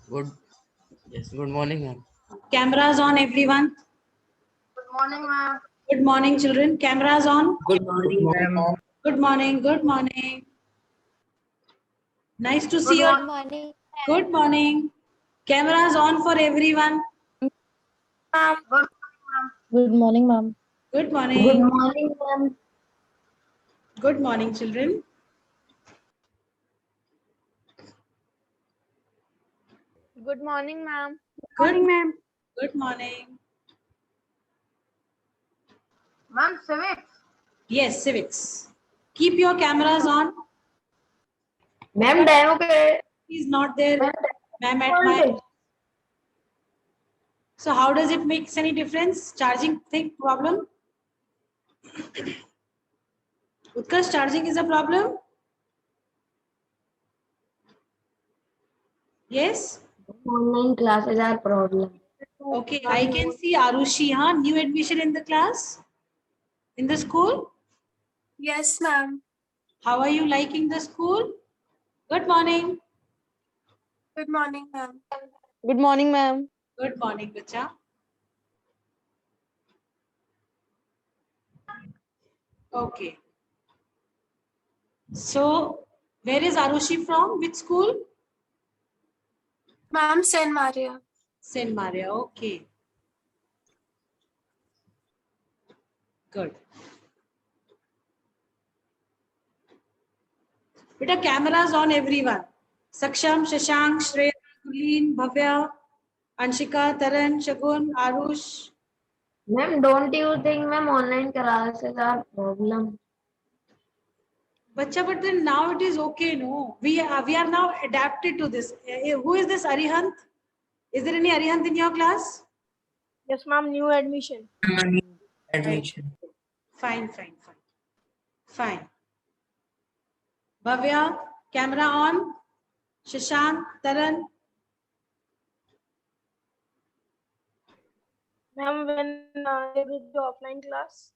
Good. Yes. Good morning, ma'am. Cameras on, everyone. Good morning, ma'am. Good morning, children. Cameras on. Good morning, ma'am. Good morning. Good morning. Nice to see Good you. morning. Morning. Good morning. Cameras on for everyone. Good morning, ma'am. Good morning, ma'am. Good morning. morning, ma'am. Good morning, children. Good morning, ma'am. Good ma'am. Good morning. Ma'am, civics. Yes, civics. Keep your cameras on. Ma'am, demo के He's not there. Ma'am at my. So how does it make any difference? Charging thing problem? Utkarsh, charging is a problem? Yes? online classes are problem. Okay, I can see Arushi, huh? New admission in the class? In the school? Yes, ma'am. How are you liking the school? Good morning. Good morning, ma'am. Good morning, ma'am. Good morning, Bacha. Okay. So, where is Arushi from? Which school? Ma'am, Saint Maria. St. Maria. Okay. Good. Beta, cameras on everyone. Saksham, Shashank, Shreya, Kulin, Bhavya, Anshika, Taran, Shagun, Arush. Ma'am, don't you think, ma'am, online classes are problem? Bacha, but then now it is okay, no? We are now adapted to this. Who is this Arihant? Is there any Arihant in your class? Yes, ma'am. New admission. Admission. Fine, fine, fine. Fine. Bhavya, camera on. Shashank, Taran. Ma'am, when there will be offline class?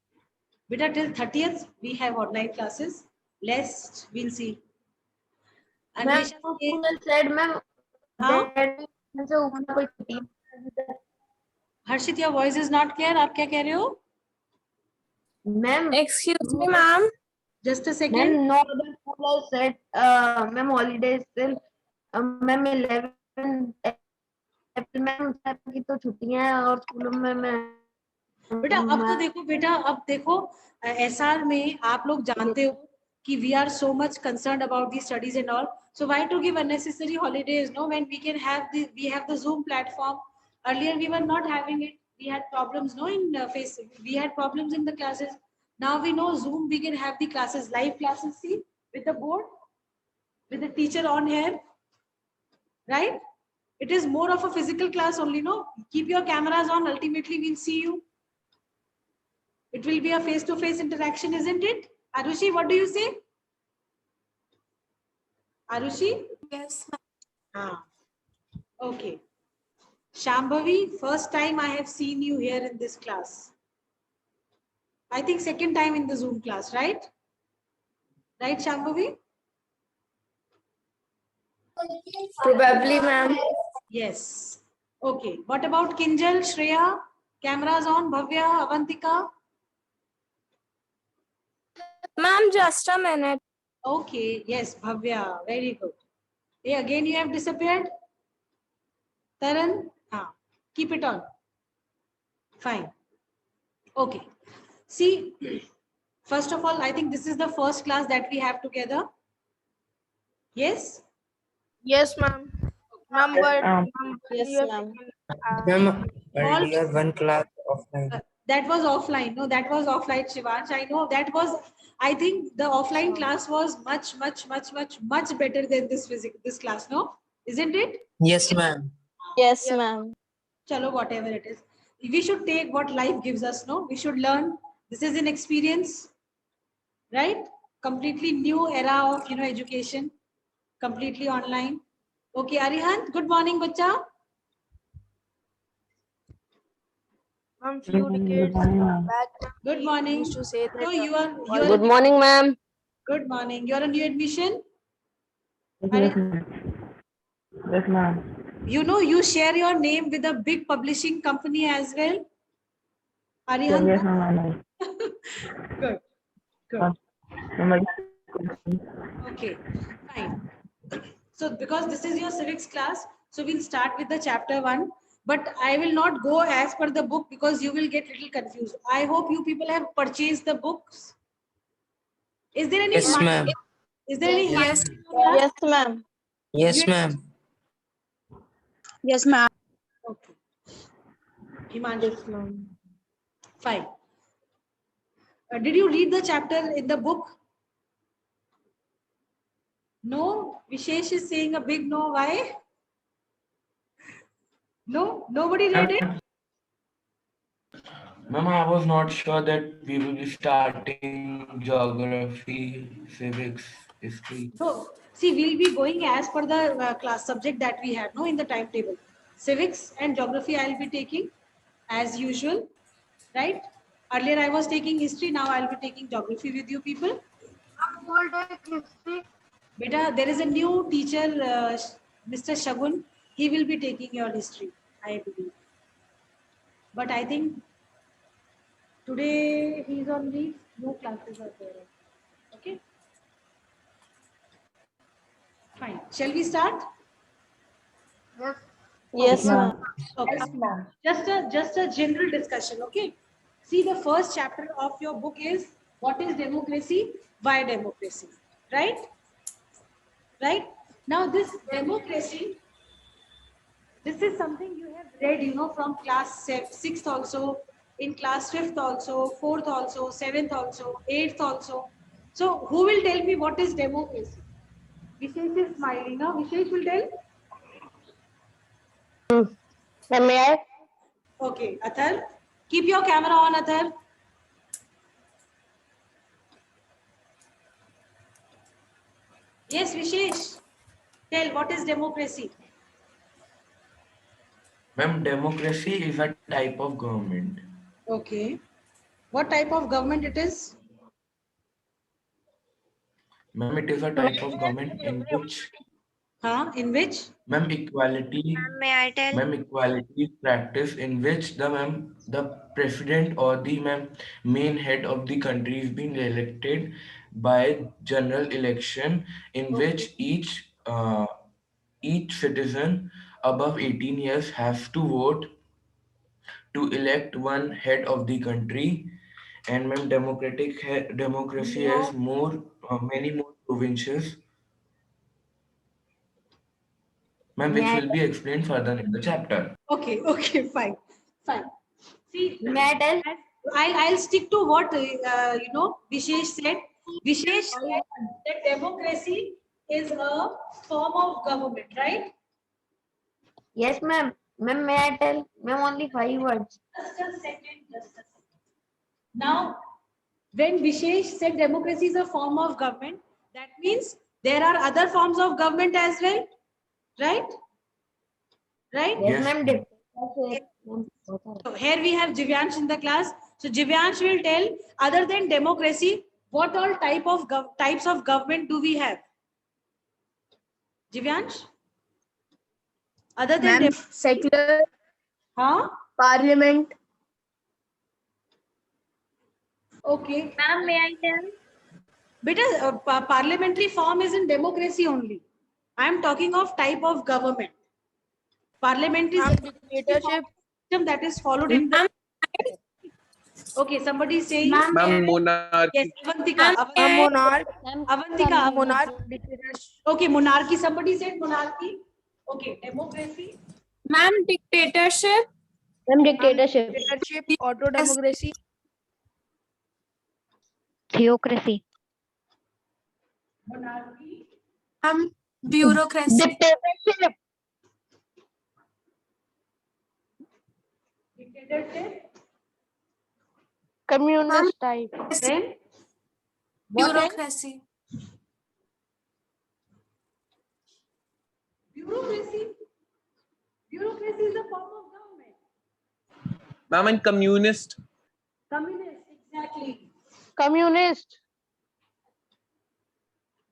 Beta, till 30th, we have online classes. Less, we'll see. Ma'am, Anvesha, school said, ma'am, हाँ? that से ऊपर कोई छुट्टी Harshit, your voice is not clear. आप क्या कह रहे हो? Ma'am, Excuse me, ma'am. Just a second. ma'am, no other school has said, ma'am, holidays till, ma'am, 11 April ma'am की तो छुट्टियां हैं और स्कूलों में मैं बेटा अब तो देखो बेटा अब देखो एसआर में आप लोग जानते हो कि we are so much concerned about the studies and all so why to give unnecessary holidays no when we can have the Zoom platform earlier we were not having it we had problems no in face we had problems in the classes now we know Zoom we can have the classes live classes see with the board with the teacher on here right it is more of a physical class only no keep your cameras on ultimately we'll see you. It will be a face-to-face interaction, isn't it? Arushi, what do you say? Arushi? Yes, ma'am. Ah, okay. Shambhavi, first time I have seen you here in this class. I think second time in the Zoom class, right? Right, Shambhavi? probably ma'am. Yes. Okay. What about Kinjal, Shreya? Cameras on, Bhavya, Avantika? Ma'am, just a minute. Okay. Yes, Bhavya. Very good. Hey, again you have disappeared? Taran? Ah, keep it on. Fine. Okay. See, first of all, I think this is the first class that we have together. Yes? Yes, ma'am. Ma'am, but Yes, you have ma'am. taken, Ma'am, earlier one class offline. That was offline. No, that was offline, Shivansh. I know that was, I think the offline class was much better than this class, no? Isn't it? Yes, ma'am. Yes, ma'am. Chalo, whatever it is. We should take what life gives us, no? We should learn. This is an experience, right? Completely new era of, education. Completely online. Okay, Arihant, good morning, bacha. ma'am, few decades back, Good we morning. used to say that. So you are Good morning, ma'am. good morning. You're a new admission. Yes, ma'am. Yes, ma'am. You know, you share your name with a big publishing company as well. Arihan? Yes, ma'am, I know. Good. Good. Ma'am, Okay, fine. So because this is your civics class, so we'll start with the chapter 1. But I will not go as per the book because you will get little confused. I hope you people have purchased the books. Is there any Yes, hard- ma'am. Is there any Yes. hard in your class? Yes, ma'am. Yes, ma'am. Yes, ma'am. Okay. Himanshu. Fine. Did you read the chapter in the book? No? Vishesh is saying a big no. Why? No? Nobody read it? Ma'am, I was not sure that we will be starting geography, civics, history. No. See, we'll be going as per the class subject that we had, no, in the timetable. Civics and geography I'll be taking as usual, right? Earlier I was taking history, now I'll be taking geography with you people. Beta, there is a new teacher, Mr. Shagun. He will be taking your history, I believe. But I think today he's on leave. No classes are there. Okay. Fine. Shall we start? Yes, ma'am. Okay. Just a general discussion. Okay. See, the first chapter of your book is what is democracy? Why democracy? Right? Right? Now this democracy, this is something you have read, you know, from class 6th also, in class 5th also, 4th also, 7th also, 8th also. So who will tell me what is democracy? Vishesh is smiling now. Vishesh will tell? Ma'am, may I? Okay. Athar, keep your camera on, Athar. Yes, Vishesh. Tell, what is democracy? Ma'am, democracy is a type of government. Okay. What type of government it is? Ma'am, it is a type of government in which, In which? ma'am, equality, May I tell? ma'am, equality is practiced in which the president or the main head of the country is being elected by general election in which each citizen above 18 years has to vote to elect one head of the country. And ma'am, democracy has many more provinces, ma'am, which will be explained further in the chapter. Okay, okay, fine, fine. See, May I tell? I'll stick to what Vishesh said. Vishesh said that democracy is a form of government, right? Yes, ma'am. Ma'am, may I tell? Ma'am, only 5 words. Just a second, just a second. Now, when Vishesh said democracy is a form of government, that means there are other forms of government as well, right? Right? Yes, Yes, ma'am. ma'am. So here we have Jivyansh in the class. So Jivyansh will tell, other than democracy, what all types of government do we have? Jivyansh? Other than Ma'am, secular, parliament. Okay. Ma'am, may I tell? Beta, parliamentary form is in democracy only. I am talking of type of government. Parliamentary Dictatorship. system that is followed in the... Okay, somebody is saying... Ma'am, monarchy. Yes, Avantika. Monarch. Avantika. Monarch. Dictatorship. Okay, monarchy. Somebody said monarchy. Okay, democracy. Ma'am, dictatorship. Ma'am, dictatorship. Dictatorship. Auto democracy. Theocracy. Monarchy. Bureaucracy. Dictatorship. Dictatorship. Communist type. Then Bureaucracy. bureaucracy. Bureaucracy is a form of government. Ma'am, and communist. Communist, exactly. Communist.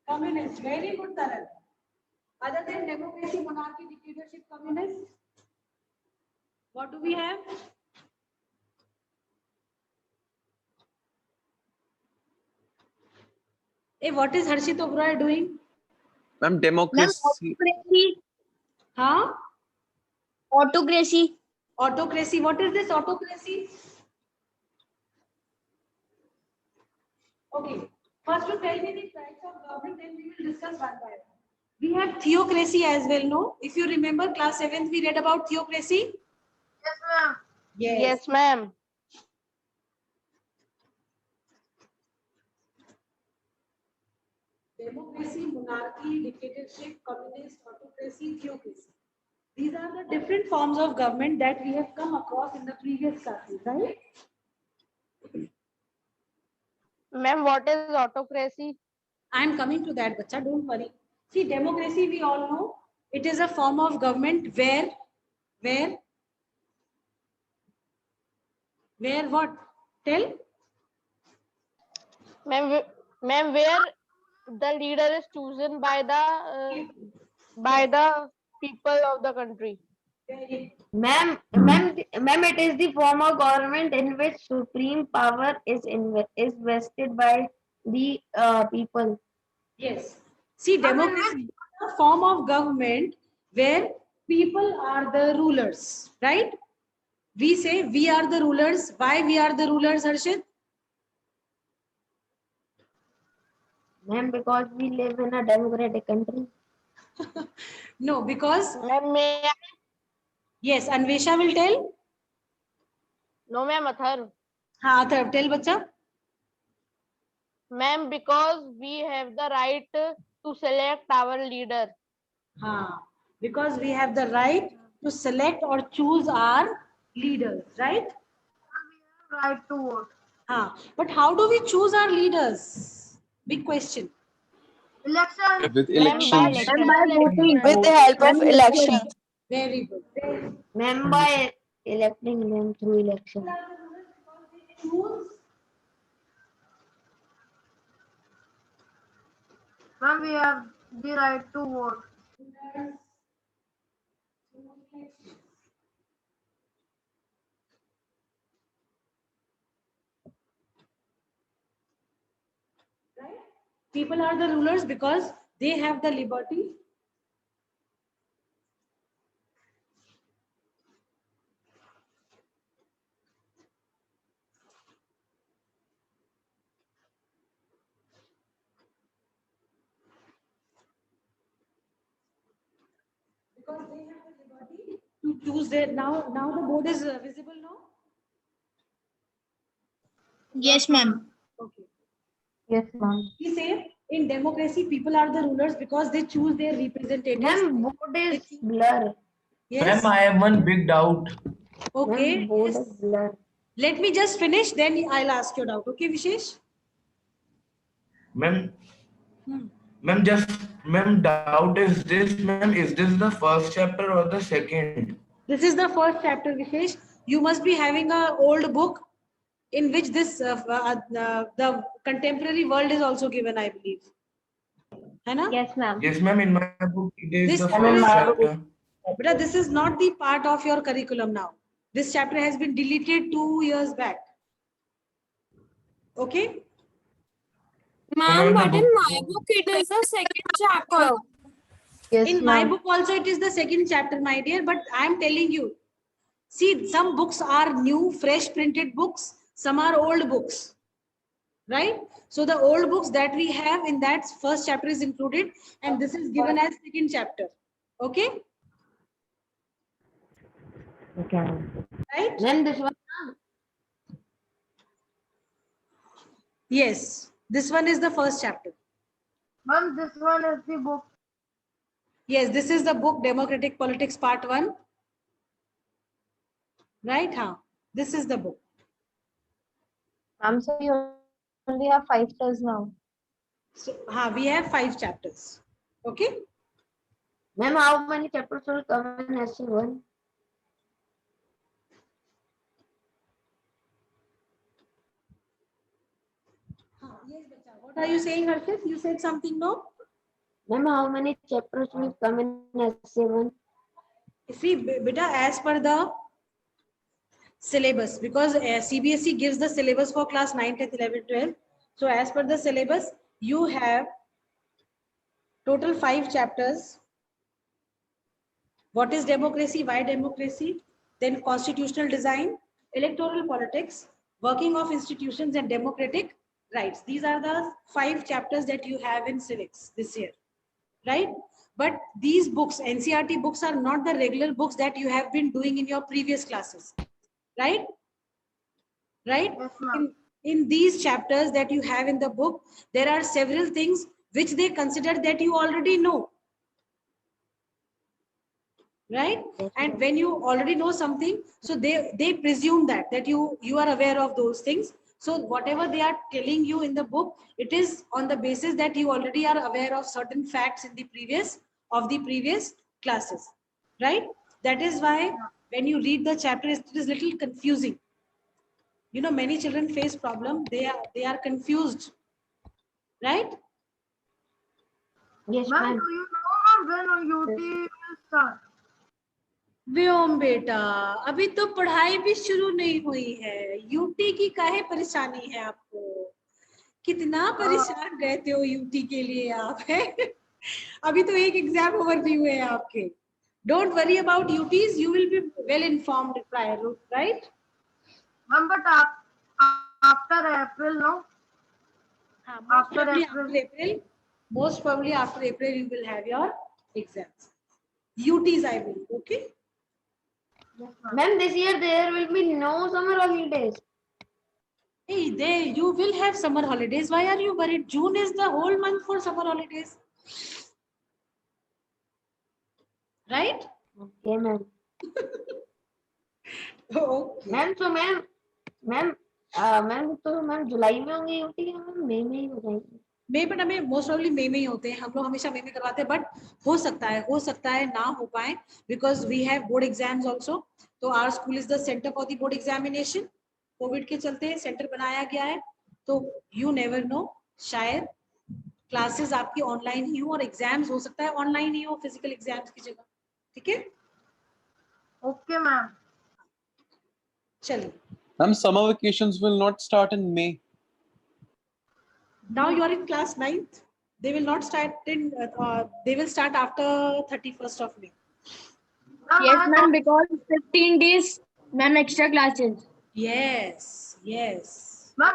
Communist. Very good, Taran. Other than democracy, monarchy, dictatorship, communist, what do we have? Hey, what is Harshit Oberoi doing? Ma'am, democracy. Huh? Autocracy. Autocracy. What is this autocracy? Okay. First, to tell me the types of government, then we will discuss one by one. We have theocracy as well, no? If you remember, class 7th, we read about theocracy. Yes, ma'am. Yes, ma'am. Democracy, monarchy, dictatorship, communist, autocracy, theocracy. These are the different forms of government that we have come across in the previous classes, right? Ma'am, what is autocracy? I am coming to that, bacha, don't worry. See, democracy, we all know, it is a form of government where what? Tell? Ma'am, where the leader is chosen by the people of the country. Ma'am, it is the form of government in which supreme power is vested by the people. Yes. See, democracy is a form of government where people are the rulers, right? We say we are the rulers. Why we are the rulers, Harshit? Ma'am, because we live in a democratic country. No, because, Ma'am, may I? yes, Anvesha will tell. No, ma'am, Athar. हाँ, Atharv, tell bacha. Ma'am, because we have the right to select our leader. हाँ, because we have the right to select or choose our leaders, right? Right to vote. हाँ, but how do we choose our leaders? Big question. Election. With Ma'am, by elections. voting. With the help of election. Very good. Ma'am, by electing them through election. Choose. Ma'am, we have the right to vote. Right? People are the rulers because they have the liberty. Because they have the liberty to choose their, now the board is visible now. Yes, ma'am. Okay. Yes, ma'am. We say in democracy, people are the rulers because they choose their representatives. Ma'am, vote is blur. Yes. Ma'am, I have one big doubt. Okay. Ma'am, vote Yes. is blur. Let me just finish, then I'll ask your doubt. Okay, Vishesh? Ma'am, Hmm. ma'am, doubt is this, ma'am, is this the first chapter or the second? This is the first chapter, Vishesh. You must be having a old book in which this the contemporary world is also given, I believe. है ना? Yes, ma'am. Yes, ma'am, in my book, it is This the chapter first is chapter. but this is not the part of your curriculum now. This chapter has been deleted 2 years back. Okay? Ma'am, Ma'am, but in my book, it is the second chapter. Yes, In my ma'am. book also it is the second chapter, my dear, but I am telling you, see, some books are new, fresh printed books, some are old books, right? So the old books that we have in that first chapter is included, and this is given as second chapter. Okay? Okay. Right? Then this one. Yes, this one is the first chapter. Ma'am, this one is the book. Yes, this is the book Democratic Politics Part 1. Right? Huh? This is the book. Ma'am, so you only have 5 stars now. So we have 5 chapters. Okay? Ma'am, how many chapters will come in SC1? Yes, bacha. What are you saying, Harshit? You said something, no? Ma'am, how many chapters will come in essay 1? See, beta, as per the syllabus, because CBSE gives the syllabus for class 9, 10, 11, 12. So as per the syllabus, you have total 5 chapters. What is democracy? Why democracy? Then constitutional design, electoral politics, working of institutions and democratic rights. These are the 5 chapters that you have in civics this year, right? But these books, NCERT books, are not the regular books that you have been doing in your previous classes, right? Right? Yes, ma'am. In these chapters that you have in the book, there are several things which they consider that you already know, right? And when you already know something, so they presume that you are aware of those things. So whatever they are telling you in the book, it is on the basis that you already are aware of certain facts in the previous classes, right? That is why when you read the chapter, it is little confusing. You know, many children face problem. They are confused, right? Yes, Ma'am, ma'am. do you know when UT will start? व्योम बेटा, अभी तो पढ़ाई भी शुरू नहीं हुई है। UT की काहे परेशानी है आपको? कितना परेशान रहते हो यूटी के लिए आप, है? अभी तो एक एग्जाम ओवरव्यू है आपके. Don't worry about UTs. You will be well informed prior, right? Ma'am, but after April, no? After April, most probably after April, you will have your exams. UTs, I believe. Okay. Ma'am, this year there will be no summer holidays. Hey, you will have summer holidays. Why are you worried? June is the whole month for summer holidays. Right? Okay, ma'am. Okay. Ma'am, so ma'am, तो ma'am जुलाई में होंगे UT या ma'am मई में ही हो जाएगी? मई but हमें most ऑफली मई में ही होते हैं. हम लोग हमेशा मई में करवाते हैं, बट हो सकता है ना हो पाए, because we have board exams also. तो our school is the centre for the board examination. Covid के चलते सेंटर बनाया गया है, तो यू नेवर नो, शायद क्लासेस आपकी ऑनलाइन ही हो और एग्जाम्स हो सकता है ऑनलाइन ही हो, फिजिकल एग्जाम्स की जगह. ठीक है? Okay, ma'am. चलिए. Ma'am, summer vacations will not start in May. Now you are in class 9th. They will not start in. They will start after 31st of May. Yes, ma'am, because 15 days, ma'am, extra classes. Yes. Ma'am,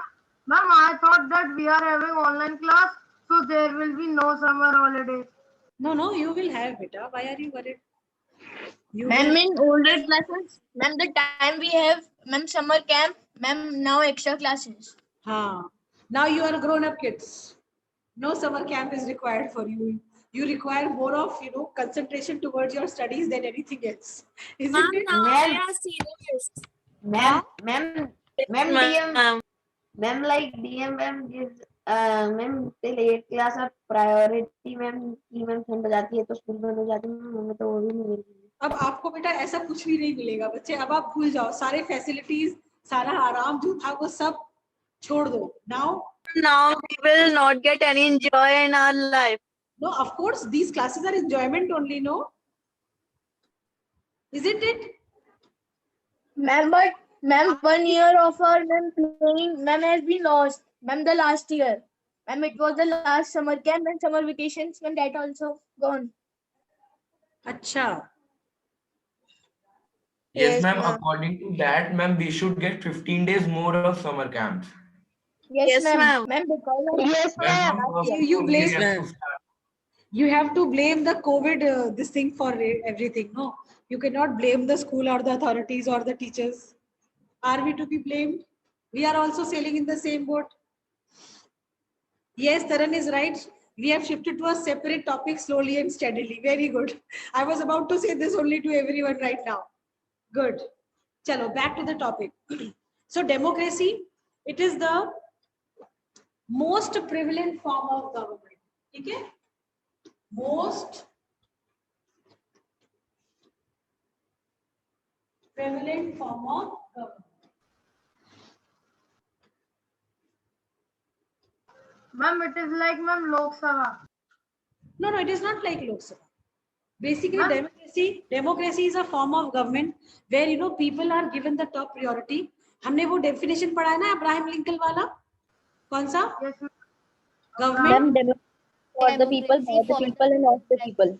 I thought that we are having online class, so there will be no summer holidays. No, you will have, beta. Why are you worried? You Ma'am, will. in older classes, ma'am, the time we have, ma'am, summer camp, ma'am, now extra classes. Now you are grown-up kids. No summer camp is required for you. You require more of, concentration towards your studies than anything else. Isn't it? Ma'am, serious. ma'am, like DM ma'am gives ma'am till 8th class of priority ma'am की ma'am ठंड हो जाती है तो school बंद हो जाती है, हमें तो वो भी नहीं मिलती. अब आपको बेटा ऐसा कुछ भी नहीं मिलेगा बच्चे. अब आप भूल जाओ सारे फैसिलिटीज, सारा आराम जो था वो सब छोड़ दो. Now we will not get any joy in our life. No, of course, these classes are enjoyment only, no? Isn't it? Ma'am, but ma'am, 1 year of our ma'am playing, ma'am, has been lost. Ma'am, the last year. Ma'am, it was the last summer camp and summer vacations, ma'am, that also gone. अच्छा. Yes, Yes, ma'am. ma'am. According to that, ma'am, we should get 15 days more of summer camps. Yes, ma'am. Ma'am, because Yes, Ma'am, ma'am. from first You of blame- we have to start. You have to blame the COVID this thing for everything. No, you cannot blame the school or the authorities or the teachers. Are we to be blamed? We are also sailing in the same boat. Yes, Taran is right. We have shifted to a separate topic slowly and steadily. Very good. I was about to say this only to everyone right now. Good. Chalo, back to the topic. So democracy, it is the most prevalent form of government. Okay? Most prevalent form of government. Ma'am, it is like ma'am Lok Sabha. No, no, it is not like Lok Sabha. Basically, democracy is a form of government where people are given the top priority. हमने वो definition पढ़ा है ना Abraham Lincoln वाला, कौन सा? Yes, ma'am. Government Ma'am, for the people, by the people, and of the people.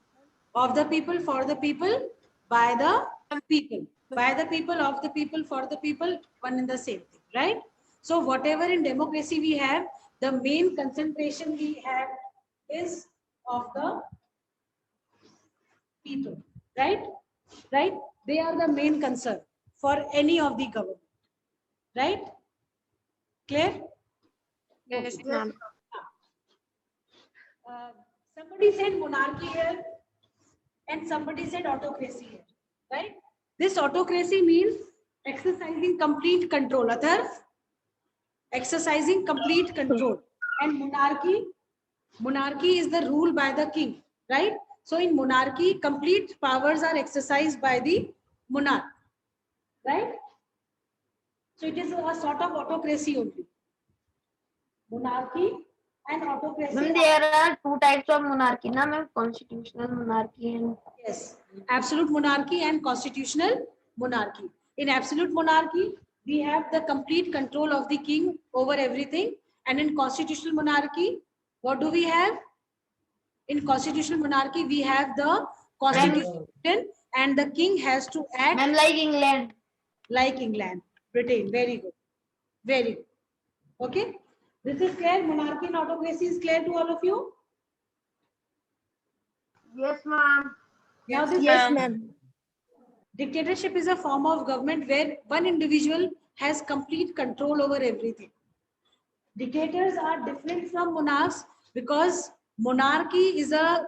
of the people, for the people, by the people, by the people, of the people, for the people, one and the same thing, right? So whatever in democracy we have, the main concentration we have is of the people, right? Right? They are the main concern for any of the government, right? Clear? Yes, Okay. ma'am. Somebody said monarchy here and somebody said autocracy here, right? This autocracy means exercising complete control. Other exercising complete control. And monarchy is the rule by the king, right? So in monarchy, complete powers are exercised by the monarch, right? So it is a sort of autocracy only. Monarchy and autocracy. Ma'am, there are two types of monarchy, na ma'am? Constitutional monarchy and Yes, absolute monarchy and constitutional monarchy. In absolute monarchy, we have the complete control of the king over everything. And in constitutional monarchy, what do we have? In constitutional monarchy, we have the constitution and the king has to act ma'am, like England. like England, Britain. Very good. Very good. Okay. This is clear. Monarchy and autocracy is clear to all of you. Yes, ma'am. Now this Yes, ma'am. dictatorship is a form of government where one individual has complete control over everything. Dictators are different from monarchs because monarchy is a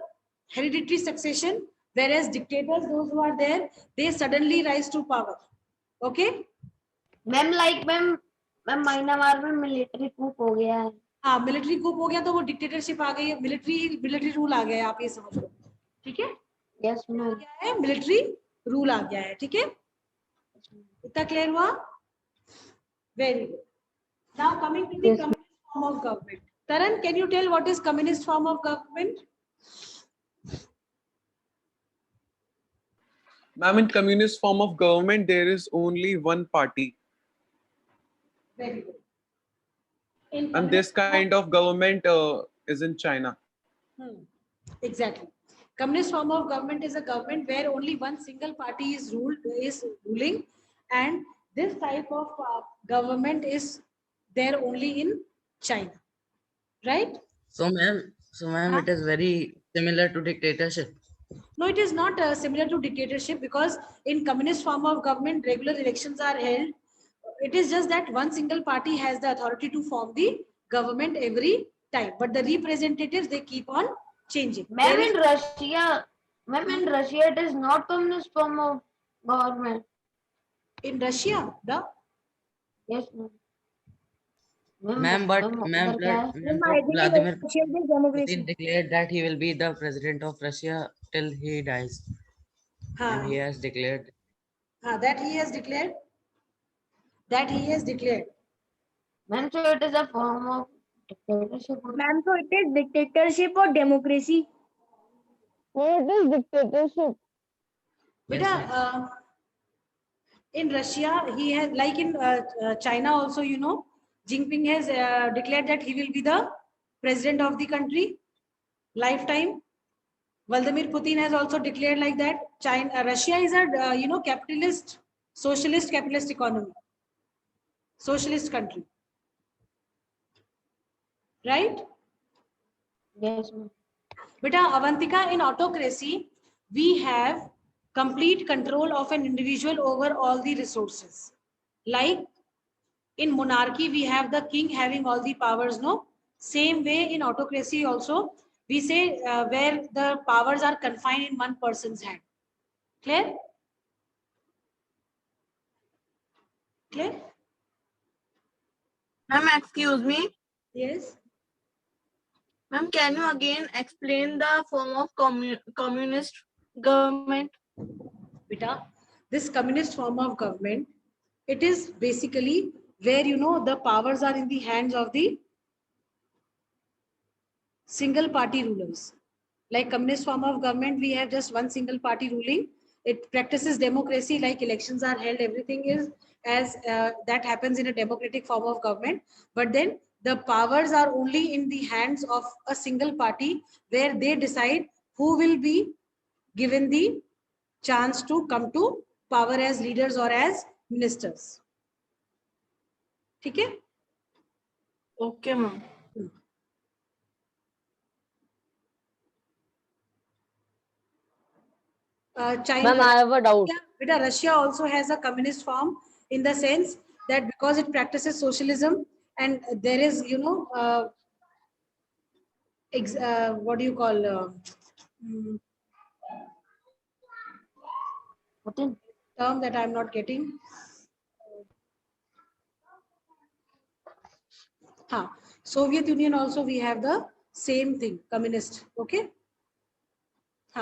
hereditary succession, whereas dictators, those who are there, they suddenly rise to power. Okay? Ma'am, like ma'am Myanmar में military coup हो गया है. हाँ, military कूप हो गया तो वो dictatorship आ गई है, मिलिट्री रूल आ गया है, आप ये समझ लो. ठीक है? Yes, ma'am. क्या है? मिलिट्री रूल आ गया है. ठीक है? इतना क्लियर हुआ? Very good. Now coming to the Yes, communist form of government. Taran, can you tell what is communist form of government? Ma'am, in communist form of government, there is only one party. Very good. In And this kind of government is in China. Exactly. Communist form of government is a government where only one single party is ruling, and this type of government is there only in China, right? So ma'am, it is very similar to dictatorship. No, it is not similar to dictatorship because in communist form of government, regular elections are held. It is just that one single party has the authority to form the government every time, but the representatives, they keep on changing. Ma'am, in Russia, it is not communist form of government. In Russia, Yes, ma'am. Ma'am, but उधर क्या है? Vladimir Democracy. Putin declared that he will be the president of Russia till he dies. And he has declared. That he has declared. That he has declared. Ma'am, so it is a form of dictatorship. Ma'am, so it is dictatorship or democracy? No, it is dictatorship. Beta, in Russia, he has, like in China also, Jinping has declared that he will be the president of the country, lifetime. Vladimir Putin has also declared like that. Russia is a, capitalist, socialist capitalist economy, socialist country, right? Yes, ma'am. Beta, Avantika, in autocracy, we have complete control of an individual over all the resources. Like in monarchy, we have the king having all the powers, no? Same way in autocracy also, we say where the powers are confined in one person's hand. Clear? Clear? Ma'am, excuse me. Yes. Ma'am, can you again explain the form of communist government? Beta, this communist form of government, it is basically where, the powers are in the hands of the single party rulers. Like communist form of government, we have just one single party ruling. It practices democracy, like elections are held, everything is as that happens in a democratic form of government. But then the powers are only in the hands of a single party, where they decide who will be given the chance to come to power as leaders or as ministers. ठीक है? Okay, ma'am. China, Ma'am, I have a doubt. Beta, Russia also has a communist form, in the sense that because it practices socialism, and there is, you know, what do you call, What in? term that I'm not getting. Soviet Union also, we have the same thing, communist. Okay.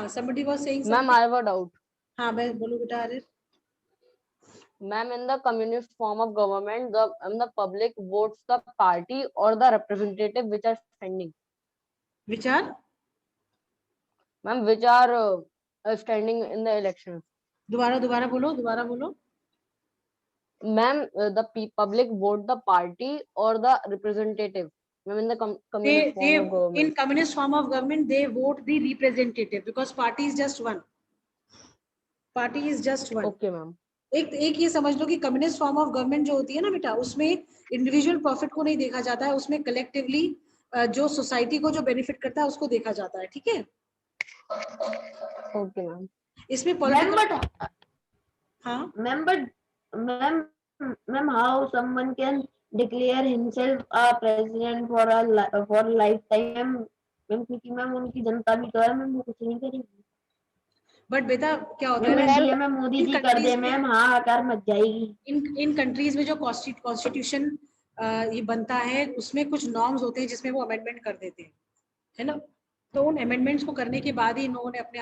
Somebody was saying something. Ma'am, I have a doubt. बोलो बेटा Arif. Ma'am, in the communist form of government, the public votes the party or the representative which are standing. Which are? Ma'am, which are standing in the elections. दोबारा बोलो. Ma'am, the public vote the party or the representative. Ma'am, in the communist form of government. In communist form of government, they vote the representative, because party is just one. Party is just one. Okay, ma'am. एक ये समझ लो कि communist form of government जो होती है ना बेटा, उसमें इंडिविजुअल प्रॉफिट को नहीं देखा जाता है, उसमें कलेक्टिवली जो सोसाइटी को जो बेनिफिट करता है उसको देखा जाता है. ठीक है? Okay ma'am. इसमें पॉलिटिकल, हाँ ma'am, how someone can declare himself a president for a lifetime? Ma'am क्योंकि मैम उनकी जनता भी तो है, मैम वो कुछ नहीं करेगी. बट बेटा क्या होता मैम है, इंडिया में मोदी जी कर दे मैम, हाहाकार मच जाएगी. इन कंट्रीज में जो कॉन्स्टिट्यूशन ये बनता है, उसमें कुछ नॉर्म्स होते हैं जिसमें वो अमेंडमेंट कर देते हैं, है ना. तो उन अमेंडमेंट्स को करने के बाद ही इन्होंने अपने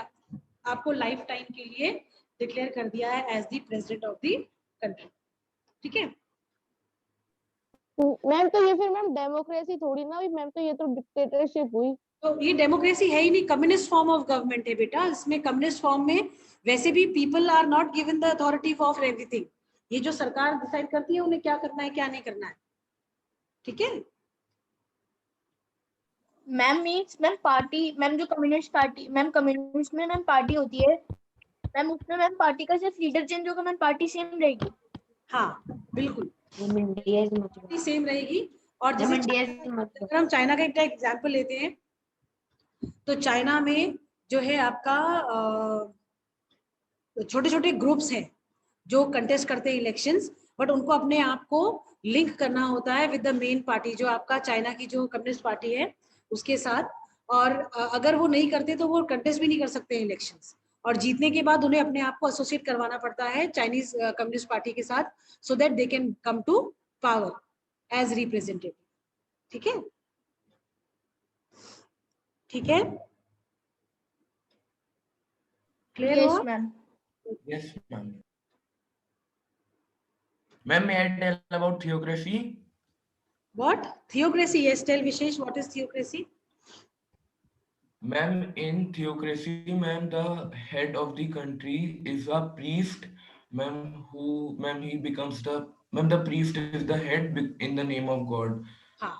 आपको लाइफ टाइम के लिए डिक्लेयर कर दिया है as the president of the country. ठीक है मैम? तो ये फिर मैम डेमोक्रेसी थोड़ी ना हुई मैम, तो ये तो डिक्टेटरशिप हुई. तो ये डेमोक्रेसी है ही नहीं, कम्युनिस्ट फॉर्म ऑफ गवर्नमेंट है बेटा. इसमें कम्युनिस्ट फॉर्म में वैसे भी people are not given the authority of everything. ये जो सरकार डिसाइड करती है उन्हें क्या करना है क्या नहीं करना है. ठीक है ma'am means ma'am party, ma'am जो कम्युनिस्ट पार्टी, मैम कम्युनिस्ट में मैम पार्टी होती है मैम, उसमें मैम पार्टी का सिर्फ लीडर चेंज होगा, मैम पार्टी सेम रहेगी. हाँ बिल्कुल इंडिया से मत पार्टी सेम रहेगी. और मैम जैसे इंडिया से मत अगर हम चाइना का एक एग्जांपल लेते हैं, तो चाइना में जो है आपका छोटे छोटे ग्रुप्स हैं जो कंटेस्ट करते हैं इलेक्शंस, बट उनको अपने आप को लिंक करना होता है विद द मेन पार्टी, जो आपका चाइना की जो कम्युनिस्ट पार्टी है उसके साथ. और अगर वो नहीं करते तो वो कंटेस्ट भी नहीं कर सकते हैं इलेक्शंस, और जीतने के बाद उन्हें अपने आप को एसोसिएट करवाना पड़ता है चाइनीज कम्युनिस्ट पार्टी के साथ, so that they can come to power as representative. ठीक है ठीक है क्लियर Yes, हुआ? ma'am. Yes, ma'am. Ma'am, may I tell about theocracy? What? Theocracy. Yes, tell Vishesh, what is theocracy? Ma'am, in theocracy, ma'am, the head of the country is a priest. Ma'am, he becomes the priest is the head in the name of God. हाँ.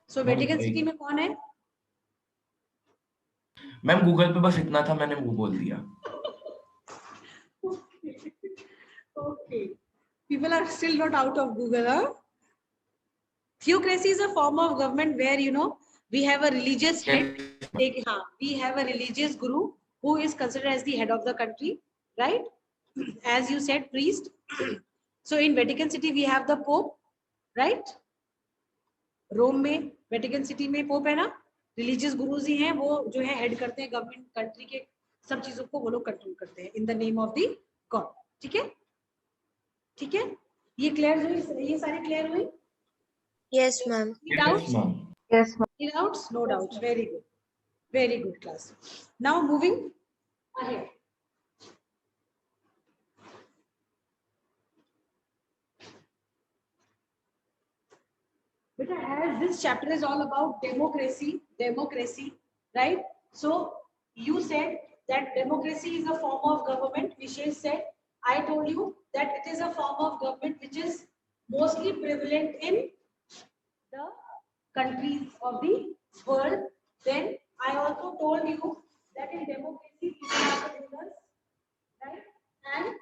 So Ma'am, Vatican like- city में कौन है? Ma'am Google पे बस इतना था, मैंने वो बोल दिया. Okay. People are still not out of Google, huh? Theocracy is a form of government where, you know, we have a religious head. We have a religious guru who is considered as the head of the country, right? As you said, priest. So in Vatican City we have the Pope, right? रोम में Vatican city में pope है ना, religious gurus ही हैं, वो जो है head करते हैं गवर्नमेंट कंट्री के सब चीजों को, वो लोग कंट्रोल करते हैं in the name of the God. ठीक है ठीक है, ये क्लियर हुई, ये सारी क्लियर हुई? Yes, ma'am. Doubts? ma'am. Yes, ma'am. Any doubts? No doubts. Very good class. Now moving ahead. Beta, as this chapter is all about democracy, right? So You said that democracy is a form of government. Vishesh said, I told you that it is a form of government which is mostly prevalent in the countries of the world. Then I also told you that in democracy people are the rulers, right? And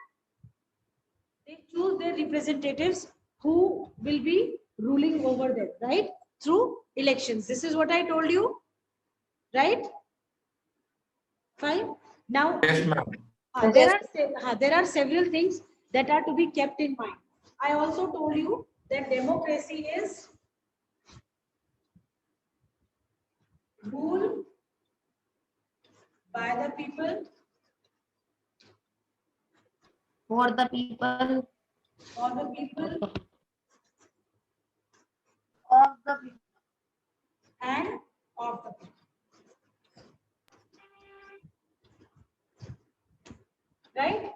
they choose their representatives who will be ruling over them, right? Through elections. This is what I told you, right? Fine. Now, Yes, ma'am. there are several things that are to be kept in mind. I also told you that democracy is rule by the people, For the people. for the people, Of the people. and of the people. Right?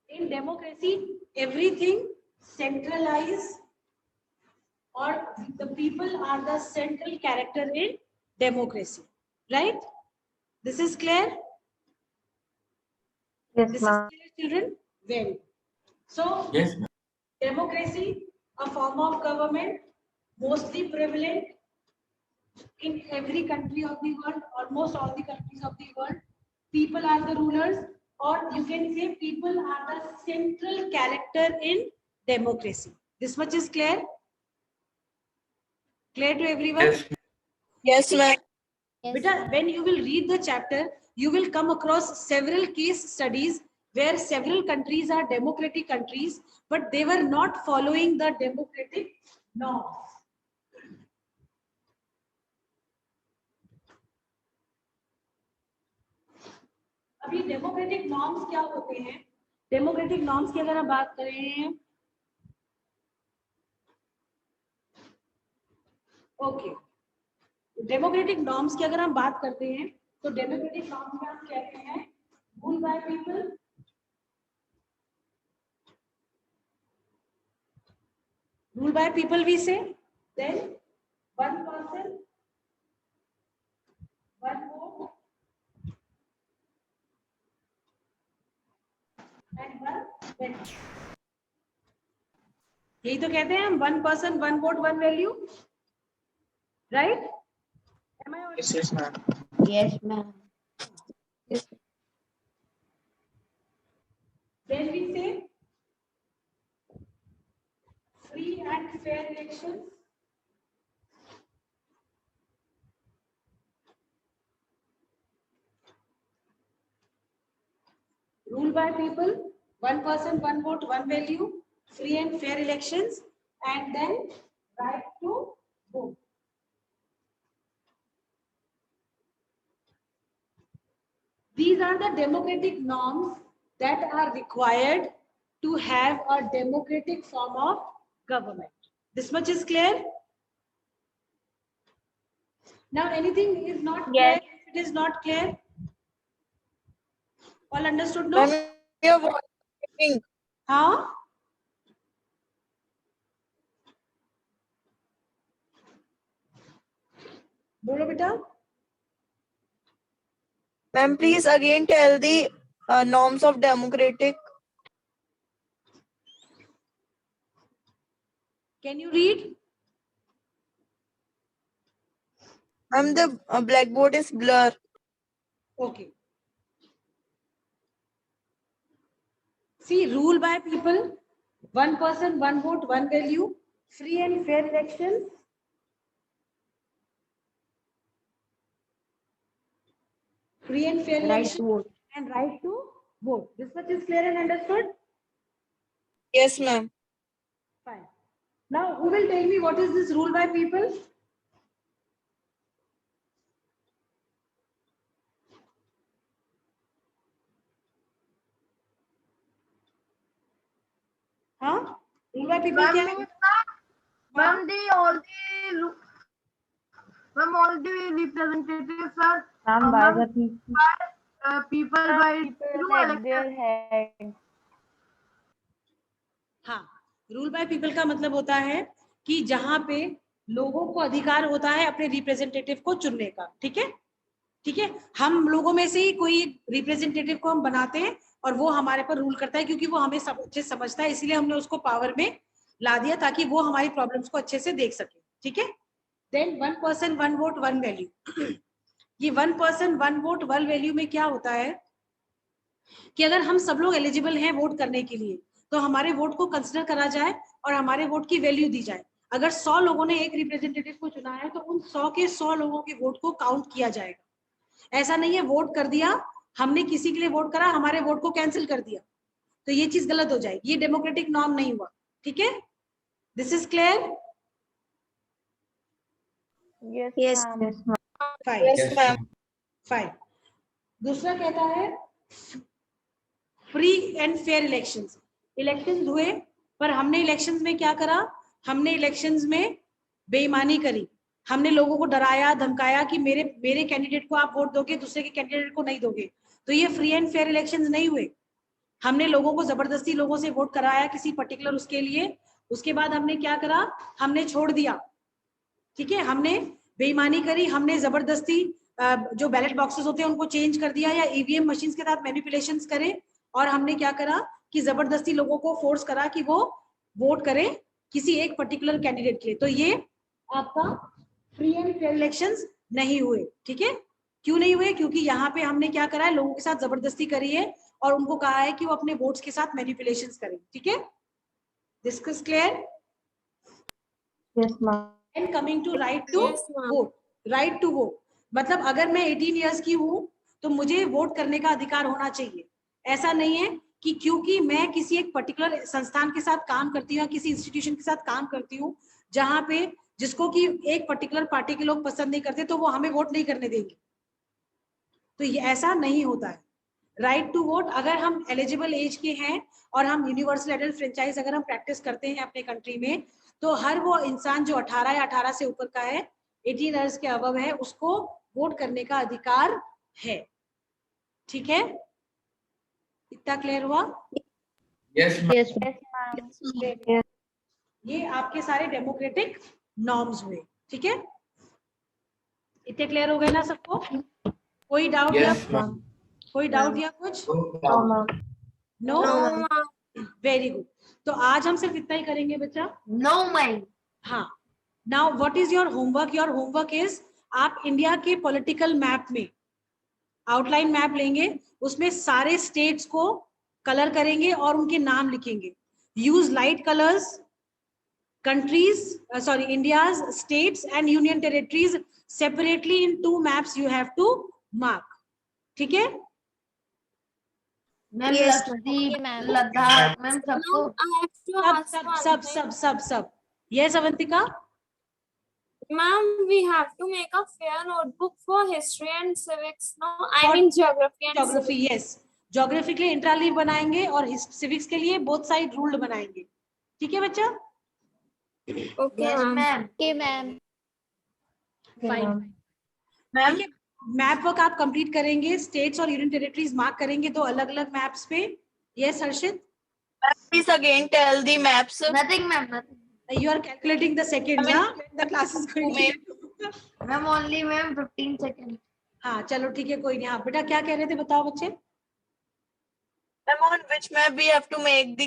In democracy, everything centralized, or the people are the central character in democracy. Right? This is clear? Yes, This is ma'am. clear, children? Very. So, Yes, ma'am. democracy, a form of government, mostly prevalent in every country of the world, almost all the countries of the world. People are the rulers, or you can say people are the central character in democracy. This much is clear? Clear to everyone? Yes, Yes, ma'am. Beta, when you will read the chapter, you will come across several case studies where several countries are democratic countries, but they were not following the democratic norms. अभी democratic norms क्या होते हैं? Democratic norms की अगर हम बात करें, okay, democratic norms की अगर हम बात करते हैं तो डेमोक्रेटिक नॉर्म्स में हम कहते हैं rule by people, rule by people we say, then one person, one vote, and one value. यही तो कहते हैं हम, one person, one vote, one value, right? Am I audible? Yes, ma'am. Yes, ma'am. Then we say free and fair elections. Rule by people, one person, one vote, one value, free and fair elections, and then right to vote. These are the democratic norms that are required to have a democratic form of government. This much is clear? Now, anything is not clear? Yes. If it is not clear? All understood, no? Ma'am, your voice is breaking. Huh? Bolo beta. Ma'am, please again tell the norms of democratic. Can you read? Ma'am, the blackboard is blur. Okay. See, rule by people, one person, one vote, one value, free and fair elections. Free and fair Right elections to vote. and right to vote. This much is clear and understood? Yes, ma'am. Fine. Now, who will tell me what is this rule by people? Huh? Rule by people क्या है? Ma'am, all the representatives are By the people. people by through Elect election. their head. हाँ, rule by people का मतलब होता है कि जहां पे लोगों को अधिकार होता है अपने रिप्रेजेंटेटिव को चुनने का, ठीक है? ठीक है, हम लोगों में से ही कोई रिप्रेजेंटेटिव को हम बनाते हैं और वो हमारे पर रूल करता है, क्योंकि वो हमें सब अच्छे समझता है, इसीलिए हमने उसको पावर में ला दिया ताकि वो हमारी प्रॉब्लम्स को अच्छे से देख सके। ठीक है, देन 1 पर्सन 1 वोट 1 वैल्यू। ये 1 पर्सन 1 वोट 1 वैल्यू में क्या होता है कि अगर हम सब लोग एलिजिबल हैं वोट करने के लिए तो हमारे वोट को कंसिडर करा जाए और हमारे वोट की वैल्यू दी जाए। अगर 100 लोगों ने एक रिप्रेजेंटेटिव को चुना है तो उन 100 के 100 लोगों के वोट को काउंट किया जाएगा। ऐसा नहीं है वोट कर दिया, हमने किसी के लिए वोट करा, हमारे वोट को कैंसिल कर दिया, तो ये चीज गलत हो जाएगी, ये डेमोक्रेटिक नॉर्म नहीं हुआ। ठीक है, this is clear? Yes, fine fine. दूसरा कहता है free and fair elections. Elections हुए पर हमने इलेक्शंस में क्या करा, हमने इलेक्शंस में बेईमानी करी, हमने लोगों को डराया धमकाया कि मेरे कैंडिडेट को आप वोट दोगे, दूसरे के कैंडिडेट को नहीं दोगे, तो ये फ्री एंड फेयर इलेक्शंस नहीं हुए। हमने लोगों को जबरदस्ती लोगों से वोट कराया किसी पर्टिकुलर उसके लिए, उसके बाद हमने क्या करा, हमने छोड़ दिया। ठीक है, हमने बेईमानी करी, हमने जबरदस्ती जो बैलेट बॉक्सेस होते हैं उनको चेंज कर दिया या ईवीएम मशीन्स के साथ मैनिपुलेशंस करे, और हमने क्या करा कि जबरदस्ती लोगों को फोर्स करा कि वो वोट करें किसी एक पर्टिकुलर कैंडिडेट के लिए। तो ये आपका फ्री एंड फेयर इलेक्शंस नहीं हुए। ठीक है, क्यों नहीं हुए? क्योंकि यहाँ पे हमने क्या करा है, लोगों के साथ जबरदस्ती करी है और उनको कहा है कि वो अपने वोट्स के साथ मैनिपुलेशंस करें। ठीक है, this is clear? Yes ma'am. And coming to right to vote, right to vote मतलब अगर मैं 18 इयर्स की हूँ तो मुझे वोट करने का अधिकार होना चाहिए। ऐसा नहीं है कि क्योंकि मैं किसी एक पर्टिकुलर संस्थान के साथ काम करती हूँ, किसी इंस्टीट्यूशन के साथ काम करती हूँ जहां पे जिसको कि एक पर्टिकुलर पार्टी के लोग पसंद नहीं करते तो वो हमें वोट नहीं करने देंगे, तो ये ऐसा नहीं होता है। राइट टू वोट, अगर हम एलिजिबल एज के हैं और हम यूनिवर्सल एडल्ट फ्रेंचाइज अगर हम प्रैक्टिस करते हैं अपने कंट्री में, तो हर वो इंसान जो 18 या 18 से ऊपर का है, 18 इयर्स के अबव है, उसको वोट करने का अधिकार है। ठीक है, इतना क्लियर हुआ? Yes, ma'am. ये आपके सारे डेमोक्रेटिक नॉर्म्स हुए। ठीक है, इतने क्लियर हो गए ना सबको? कोई डाउट या Yes, ma'am. कोई डाउट या कुछ? No, no, very good. तो आज हम सिर्फ इतना ही करेंगे बच्चा। No mind. हाँ, now what is your homework? Your homework is आप इंडिया के पॉलिटिकल मैप में आउटलाइन मैप लेंगे, उसमें सारे स्टेट्स को कलर करेंगे और उनके नाम लिखेंगे। Use light colours, countries sorry India's states and union territories separately in 2 maps you have to mark. ठीक है मैम? लद्दाख मैम सबको सब yes Avantika? Ma'am, we have to make a fair notebook for history and civics, no? I mean geography and geography, yes. geography के लिए इंट्रालीव बनाएंगे और civics के लिए both side ruled बनाएंगे। ठीक है बच्चा? Okay, ma'am. Okay, ma'am. Fine ma'am. Map work आप कंप्लीट करेंगे, स्टेट्स और यूनियन टेरिटरीज मार्क करेंगे 2 अलग अलग मैप्स पे। Yes Harshit? Please again tell the maps. Nothing ma'am, nothing. You are calculating the seconds, huh? The class is going to ma'am only ma'am 15 second. हाँ चलो ठीक है, कोई नहीं। हाँ बेटा क्या कह रहे थे, बताओ बच्चे। Ma'am, on which map we have to make the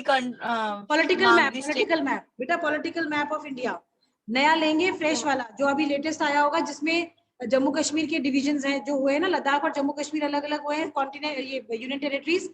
political mark map, the political map बेटा, पॉलिटिकल मैप ऑफ इंडिया नया लेंगे, फ्रेश वाला जो अभी लेटेस्ट आया होगा, जिसमें जम्मू कश्मीर के डिविजन्स हैं जो हुए हैं ना, लद्दाख और जम्मू कश्मीर अलग अलग हुए हैं, कॉन्टिनेंट ये यूनियन टेरिटरीज,